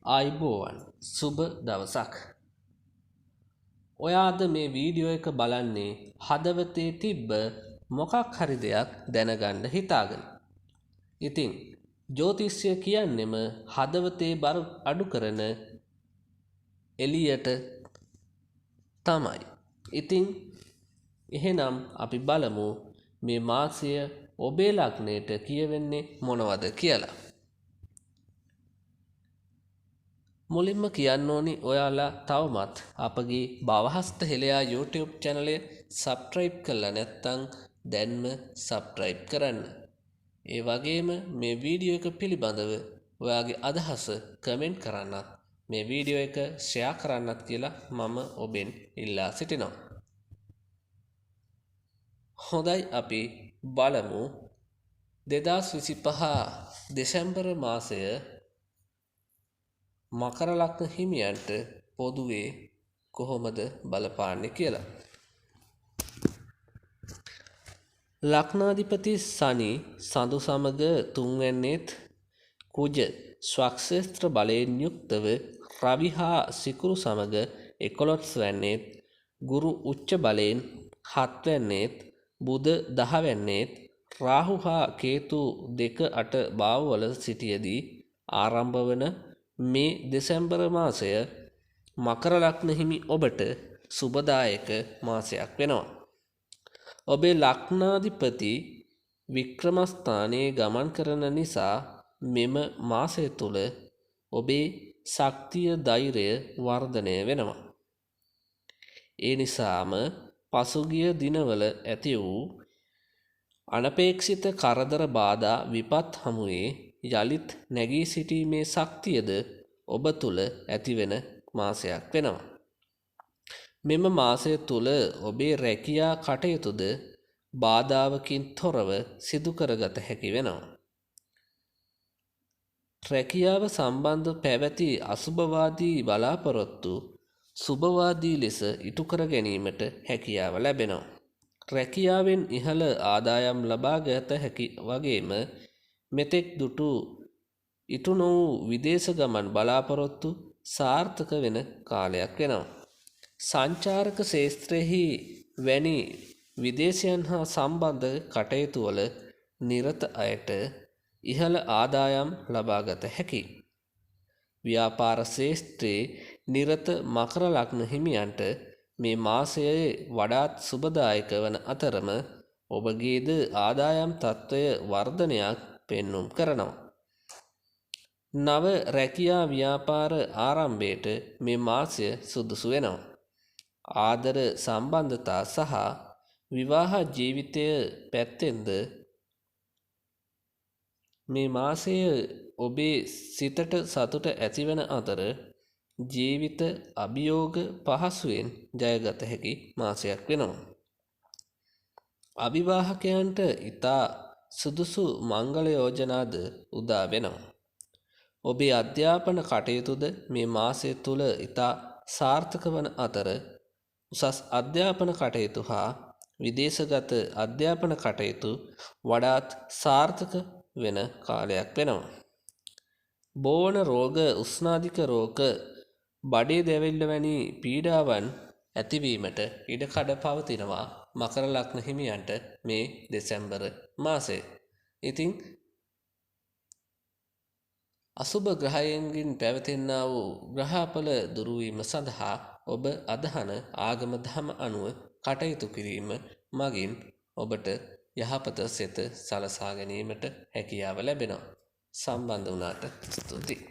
ආයිබෝවන් සුබ දවසක්. ඔයාද මේ වීඩියෝ එක බලන්නේ හදවතේ තිබ්බ මොකක් හරි දෙයක් දැනගන්න හිතාගෙන. ඉතින් ජ්‍යොතිෂය කියන්නෙම හදවතේ බර අඩු කරන එළියට තමයි. ඉතින් එහෙනම් අපි බලමු මේ මාසය ඔබේ ලග්නයට කියවෙන්නේ මොනවද කියලා. මුලින්ම කියන්න ඕනි ඔයාලා තවමත් අපගේ බවහස්ත හෙළයා YouTube චැනලය සබ්ස්ක්‍රයිබ් කරලා නැත්නම් දැන්ම සබ්ස්ක්‍රයිබ් කරන්න. ඒ වගේම මේ වීඩියෝ එක පිළිබඳව ඔයාගේ අදහස කමෙන්ට් කරන්නත් මේ වීඩියෝ එක ෂෙයා කරන්නත් කියලා මම ඔබෙන් ඉල්ලා සිටිනවා. හොඳයි අපි බලමු 2025 දෙසැම්බර් මාසය මකර ලග්න හිමියන්ට පොදුවේ කොහොමද බලපාන්නේ කියලා. ලග්නාධිපති සනි සඳු සමග තුන්වැන්නේත් කුජ ස්වක්ෂේත්‍ර බලයෙන් යුක්තව රවි හා සිකුරු සමග 11 වැන්නේත් ගුරු උච්ච බලයෙන් 7 වැන්නේත් බුධ 10 වැන්නේත් රාහු හා කේතු 2-8 භාවවල සිටියේදී ආරම්භ වන මේ දෙසැම්බර් මාසය මකර ලග්න හිමි ඔබට සුබදායක මාසයක් වෙනවා. ඔබේ ලග්නාධිපති වික්‍රමස්ථානයේ ගමන් කරන නිසා මෙම මාසය තුල ඔබේ ශක්තිය ධෛර්යය වර්ධනය වෙනවා. ඒ නිසාම පසුගිය දිනවල ඇති වූ අනපේක්ෂිත කරදර බාධා විපත් හමුවේ යලිත් නැගී සිටීමේ ශක්තියද ඔබ තුල ඇතිවෙන මාසයක් වෙනවා. මෙම මාසය තුල ඔබේ රැකියා කටයුතුද බාධාවකින් තොරව සිදු කරගත හැකි වෙනවා. රැකියාව සම්බන්ධ පැවති අසුභවාදී බලාපොරොත්තු සුභවාදී ලෙස ඉටු කර ගැනීමට හැකියාව ලැබෙනවා. රැකියාවෙන් ඉහළ ආදායම් ලබා ගත හැකි වගේම මෙතෙක් දුටු ඉටු නොවූ විදේශ ගමන් බලාපොරොත්තු සාර්ථක වෙන කාලයක් වෙනවා. සංචාරක ක්ෂේත්‍රෙහි වැනි විදේශයන් හා සම්බන්ධ කටයුතු වල නිරත අයට ඉහළ ආදායම් ලබාගත හැකියි. ව්‍යාපාර ක්ෂේත්‍රයේ නිරත මකර ලග්න හිමියන්ට මේ මාසයේ වඩාත් සුබදායක වන අතරම ඔබගේද ආදායම් තත්ත්වය වර්ධනයක් පෙන්눔 කරනවා. නව රැකියා ව්‍යාපාර ආරම්භයට මේ මාසය සුදුසු වෙනවා. ආදර සම්බන්ධතා සහ විවාහ ජීවිතය පැත්තෙන්ද මේ මාසය ඔබේ සිතට සතුට ඇතිවන අතර ජීවිත අභියෝග පහසුවෙන් ජයගත හැකි මාසයක් වෙනවා. අවිවාහකයන්ට ඉතා සුදුසු මංගල යෝජනාද උදා වෙනවා. ඔබේ අධ්‍යාපන කටයුතුද මේ මාසය තුල ඉතා සාර්ථක වන අතර උසස් අධ්‍යාපන කටයුතු හා විදේශගත අධ්‍යාපන කටයුතු වඩාත් සාර්ථක වෙන කාලයක් වෙනවා. බෝවන රෝග, උස්නාධික රෝග, බඩේ දැවිල්ල වැනි පීඩාවන් ඇතිවීමට ඉඩකඩ පවතිනවා මකර ලග්න හිමියන්ට මේ දෙසැම්බර් මාසයේ. ඉතින් අසුබ ග්‍රහයන්ගෙන් පැවතෙන්නා වූ ග්‍රහඵල දුරු වීම සඳහා ඔබ අදහන ආගම දහම අනුව කටයුතු කිරීම මගින් ඔබට යහපත සෙත සලසා ගැනීමට හැකියාව ලැබෙනවා. සම්බන්ධ වුණාට ස්තුතියි.